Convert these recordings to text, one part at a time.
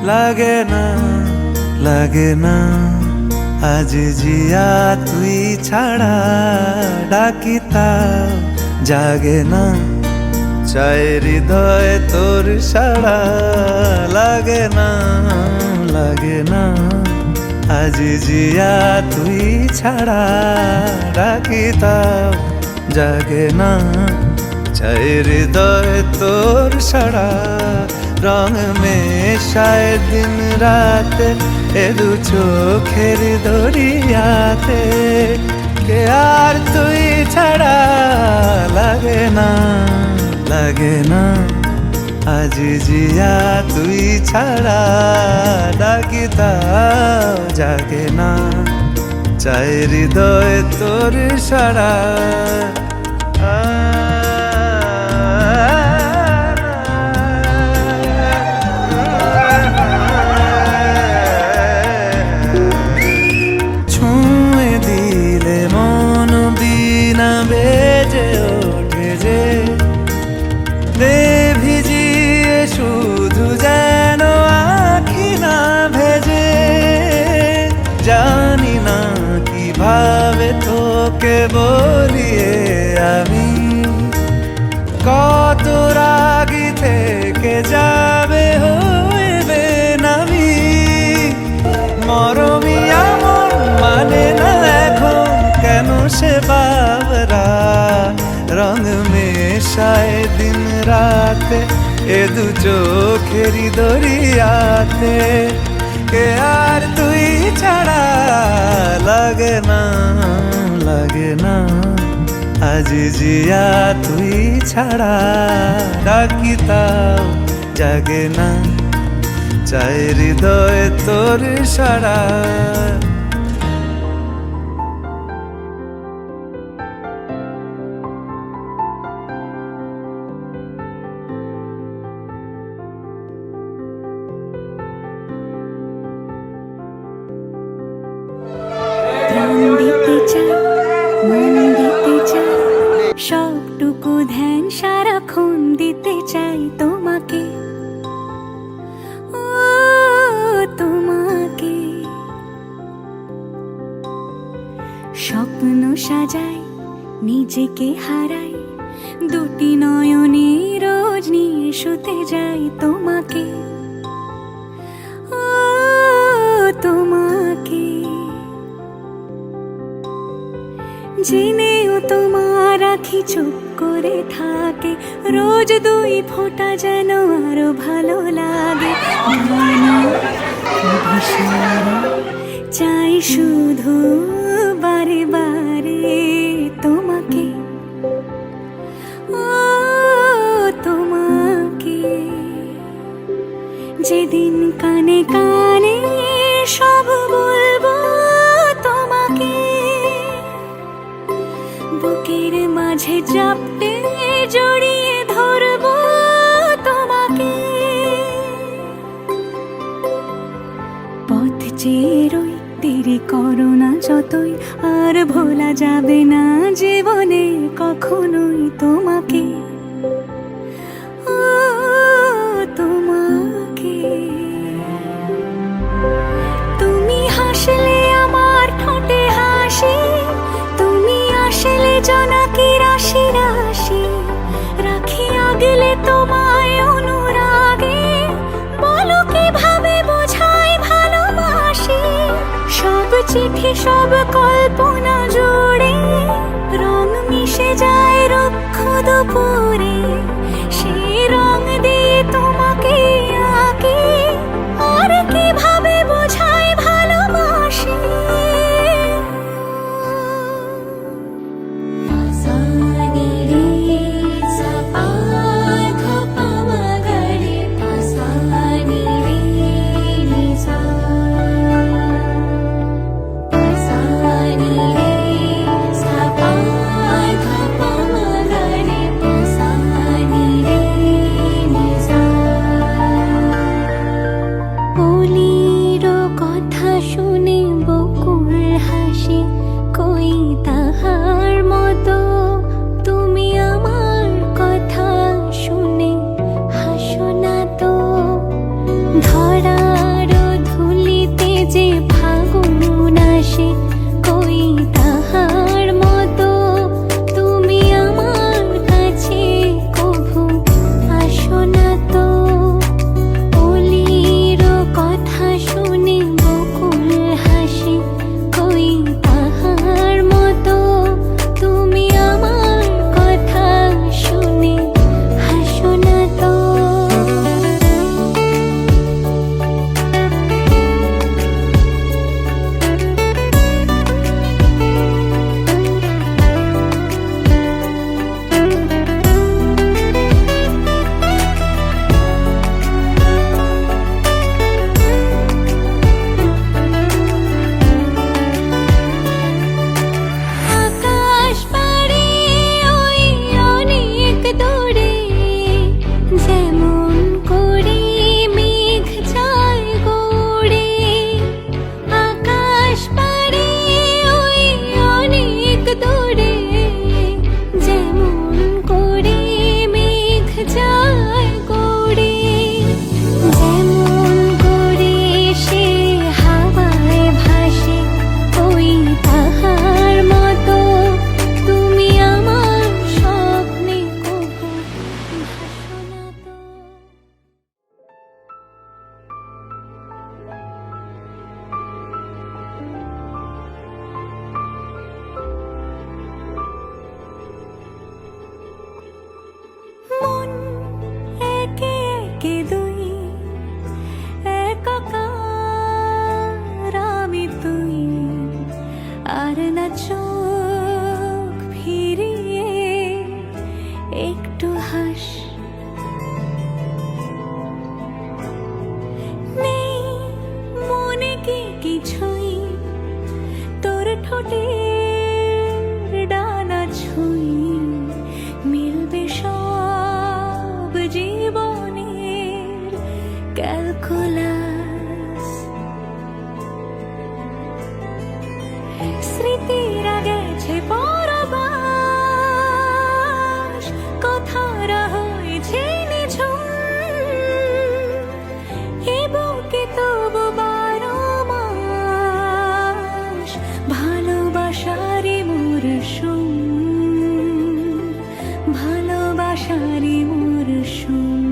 লাগে না লাগে না আজ জিয়া তুই ছাড়া ডাকি তাও জাগে না চাই হৃদয় তোর সাড়া লাগে না লাগে না আজ জিয়া তুই ছাড়া ডাকি তাও জাগে না চাই হৃদয় তোর সাড়া রং মেশায় দিন রাতে এ দু চোখের দরিয়াতে কে আর তুই ছাড়া লাগে না লাগে না আজ জিয়া তুই ছাড়া ডাকি তাও জাগে না চাই হৃদয় তোর সাড়া ছুঁয়ে দিলে মন বিনা বেজে ওঠে যে দে ভিজিয়ে শুধু যেন আখি না ভেজে জানি না কিভাবে তোকে বলিয়ে আমি কত রাগি থেকে যাবে হইবে নামি মরমি আমার মানে না এখন কেন সে বাবরা রং মেশায় দিন রাতে এ দু চোখেরি দরিয়াতে কে আর তুই ছাড়া লাগে না লাগে না আজ জিয়া তুই ছাড়া ডাকি তাও জাগে না চাই হৃদয় তোর সাড়া সবটুকু ধ্যান সারাক্ষণ দিতে চাই তোমাকে ও তোমাকে স্বপ্ন সাজাই নিজেকে হারাই দুটি নয়নে রোজ নিয়ে শুতে যাই তোমাকে ও তোমাকে জেনেও তোমার আখি চুপ করে থাকে রোজ দুই ফোঁটা যেন আরো ভালো লাগে চাই শুধু বারে বারে তোমাকে ও তোমাকে যেদিন কানে কানে সব বলবো তোমাকে বুকের মাঝে চাপটে জড়িয়ে ধরবো তোমাকে পথ চেয়ে রই দেরি করো না যতই আর ভোলা যাবে না জীবনে কখনোই তোমাকে ও তোমাকে তুমি হাসলে আমার ঠোঁটে হাসি তুমি আসলে জোনাকি রাশি রাশি রাখি আগলে তোমায় অনুরাগে বলো কিভাবে বোঝাই ভালোবাসি সব চিঠি সব কল্পনা জুড়ে রং মিশে যায় রুক্ষ দুপুরে সেই রং দিয়ে তোমাকে আঁকি আর কিভাবে বোঝাই ভালোবাসি ছোটের ডানা ছুঁই মিলবে সব জীবনের ক্যালকুলাস। স্মৃতিরা গেছে পরবাস, কথারা হয়েছে নিঝুম, এ বুকে তবু 12 মাস ভালোবাসারই মরশুম, ভালোবাসারই মরশুম।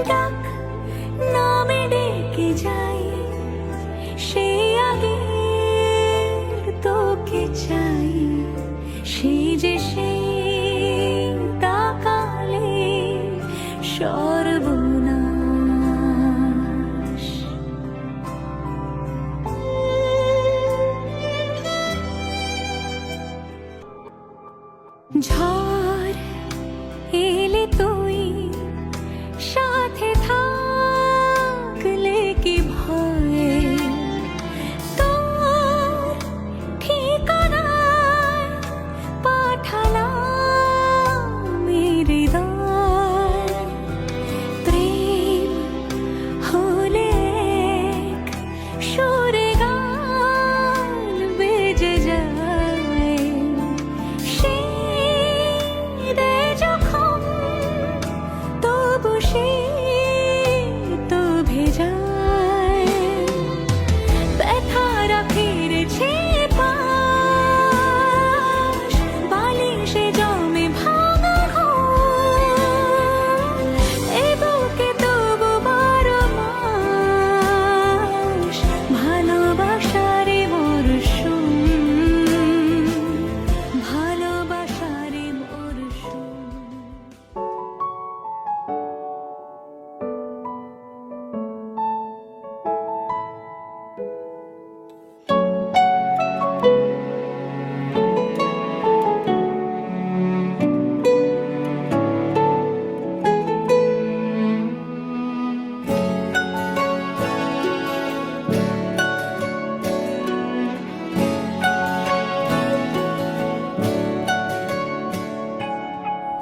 ডাক নামে ডেকে যাই, সে আগে তোকে চাই, সেই যে সেই তাকালে সর্বনাশ। ঝড় এলে তুই সাথে থাকলে কি ভয়, তোর ঠিকানায় পাঠালাম হৃদয়। প্রেম হলে এক সুরে গান বেজে যায়, সেই দেয় যখন তবু সে তো ভেজায়। ব্যথারা ফিরেছে পাশ, বালিশে জমে ভাঙা ঘুম, এ বুকে তবু 12 মাস ভালোবাসারে মরশুম, ভালোবাসারে মরশুম।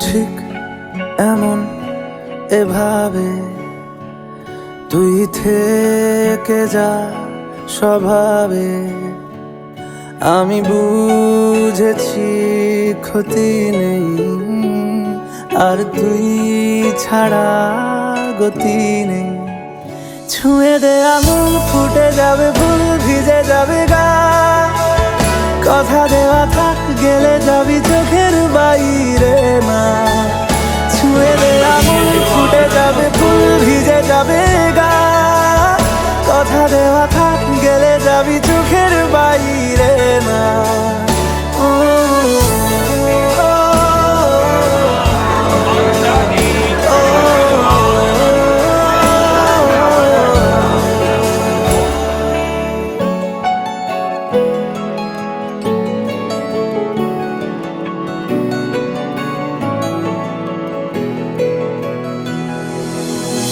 ঠিক এমন এভাবে তুই থেকে যা স্বভাবে, আমি বুঝেছি ক্ষতি নেই, আর তুই ছাড়া গতি নেই। ছুঁয়ে দে আঙুল, ফুটে যাবে ফুল, ভিজে যাবে গা, কথা দেওয়া থাক, গেলে যাবি চোখের বাইরে না। ছুঁয়ে দে আঙুল, ফুটে যাবে ফুল, ভিজে যাবে গা, কথা দেওয়া থাক, গেলে যাবি চোখের বাইরে না। ও, ও, ও,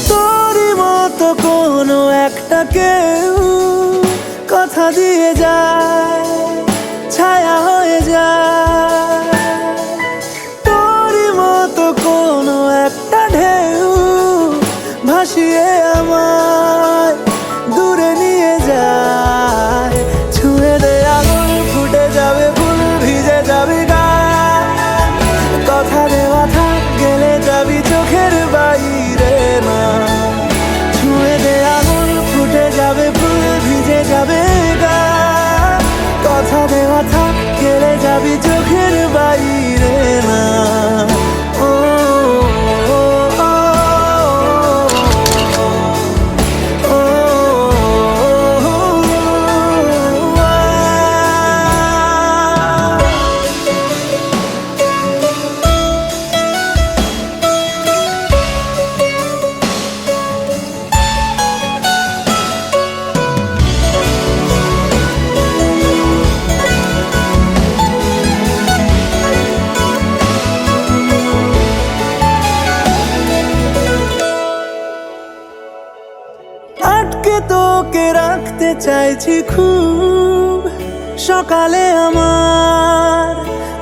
তোরই মতো কোনো একটা কেউ কথা দিয়ে যায়, ছায়া হয়ে যায়। তোরই মতো কোনো একটা ঢেউ ভাসিয়ে আমায় দূরে নিয়ে যায়। ছুঁয়ে দে আঙুল, ফুটে যাবে ফুল, ভিজে যাবে গা, কথা দেওয়া থাক, গেলে যাবি চোখের বাইরে না। ছুঁয়ে দে আঙুল, ফুটে যাবে ফুল, ভিজে যাবে গা, কথা দেওয়া থাক, গেলে যাবি চোখের বাইরে না। ও, ও, ও, ও, ও, আটকে তোকে রাখতে চাইছি খুব, সকালে আমার,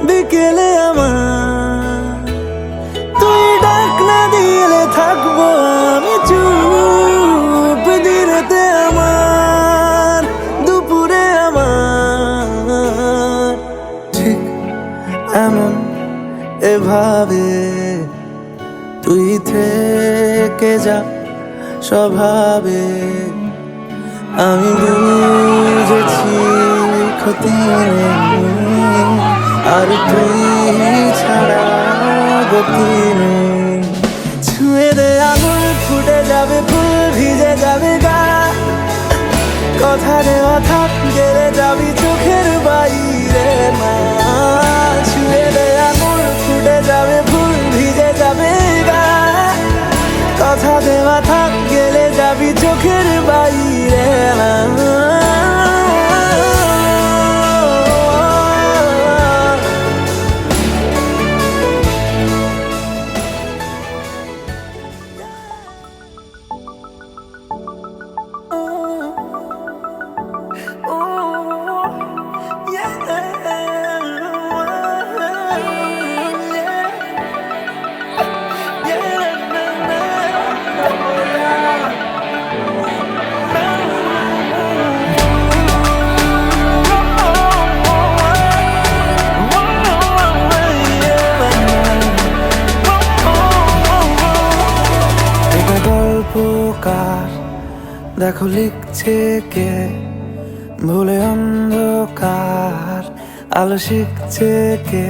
বিকেলে আমার, তুই ডাক না দিলে থাকবো আমি চুপ। দিনেতে আমার, দুপুরে আমার, ঠিক এমন এভাবে তুই থেকে যা স্বভাবে। আমি বুঝেছি ক্ষতি নেই, আর তুই ছাড়া গতি নেই। ছুঁয়ে দে আঙুল, ফুটে যাবে ফুল, ভিজে যাবে গা। কথা দেওয়া থাক, গেলে যাবি চোখের বাইরে না। ছুঁয়ে দে আঙুল, ফুটে যাবে ফুল, ভিজে যাবে গা। কথা দেওয়া থাক, গেলে যাবি চোখের বাইরে না। গল্পকার দেখো লিখছে কে, ভুলে অন্ধকার আলো শিখছে কে।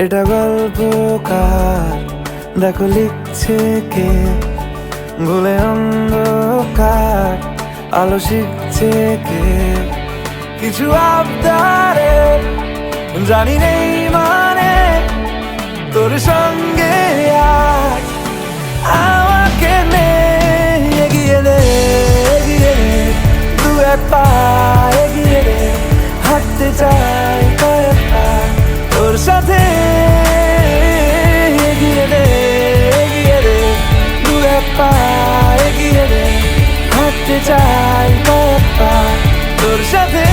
এটা গল্পকার দেখো লিখছে কে, ভুলে অন্ধকার আলো শিখছে কে। কিছু আবদারে জানি নেই মানে, তোর সঙ্গে আজ আমাকে নে। এগিয়ে দে, এগিয়ে দে, দু এক পা এগিয়ে দে। হাঁটতে চাই কয়েক পা তোর সাথে। এগিয়ে দে, এগিয়ে দে, দু এক পা এগিয়ে দে। হাঁটতে চাই কয়েক পা তোর সাথে।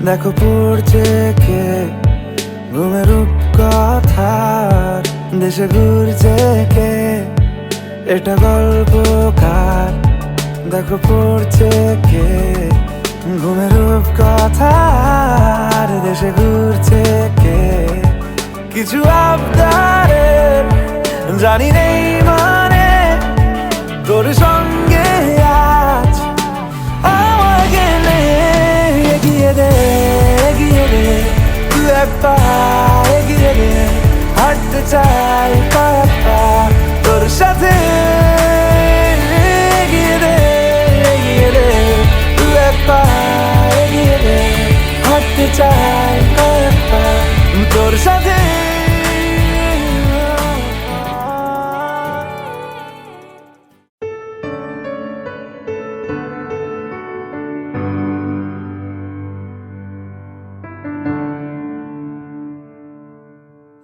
দেখো পড়ছে কে, ঘুমের রূপকথার দেশে ঘুরছে কে। এটা গল্পকার দেখো পড়ছে কে, ঘুমের রূপকথার দেশে ঘুরছে কে। কিছু আবদারের জানি নেই মানে, তোর সঙ্গে আজ আমাকে নে। এগিয়ে দে, এগিয়ে দে, দু এক পা এগিয়ে দে। হাঁটতে চাই কয়েক পা তোর সাথে। এগিয়ে দে, এগিয়ে দে, দু এক পা এগিয়ে দে। হাঁটতে চাই কয়েক পা তোর সাথে।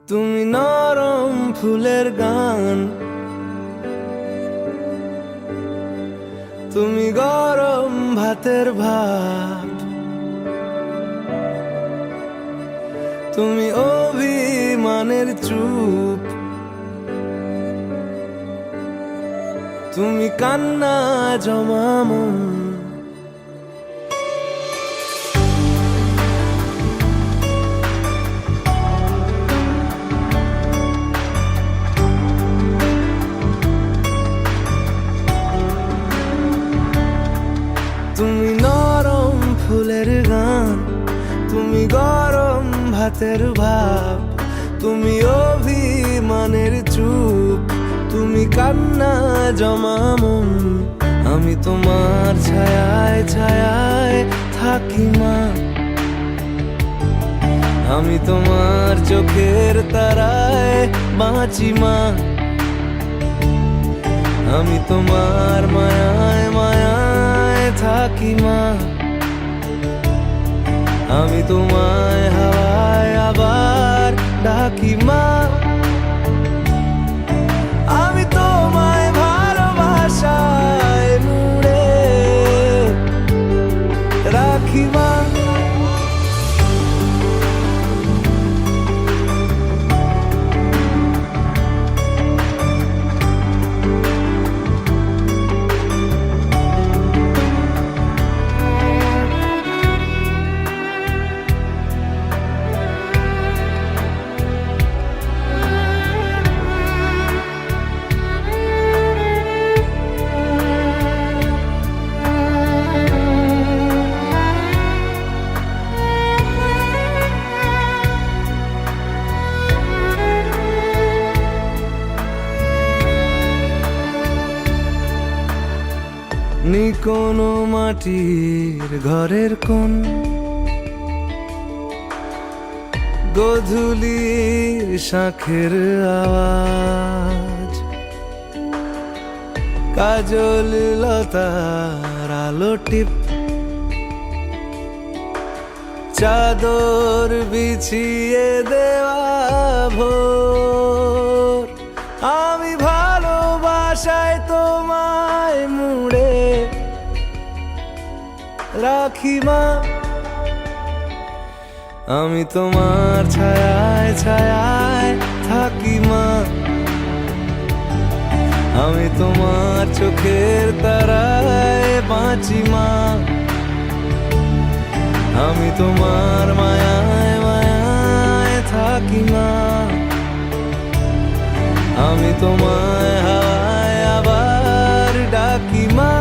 তুমি নরম ফুলের গান, তুমি গরম ভাতের ভাত, তুমি অভিমানের চুপ, তুমি কান্না জমা মন। তুমি নরম ফুলের গান, তুমি গরম ভাতের ভাব, তুমি অভিমানের চুপ, তুমি কান্না জমা মন। আমি তোমার ছায়ায় ছায়ায় থাকি মা, আমি তোমার চোখের তারায় বাঁচি মা, আমি তোমার মায়ায় মায়ায় থাকি মা, আমি তোমায় হাওয়ায় আবার ডাকি মা, আমি তোমায় ভালোবাসায় মুড়ে রাখি মা। নি কোনো মাটির ঘরের কোন গোধূলির শাঁখের আওয়াজ, কাজল লতার আলো টিপ, চাদর বিছিয়ে দেওয়া ভোর, আমি ভালোবাসায় তোমায় মুড়ে রাখি মা, আমি তোমার ছায়ায় ছায়ায় থাকি মা, আমি তোমার চোখের তারায় বাঁচি মা, আমি তোমার মায়ায় মায়ায় থাকি মা, আমি তোমায় হাওয়ায় আবার ডাকি মা।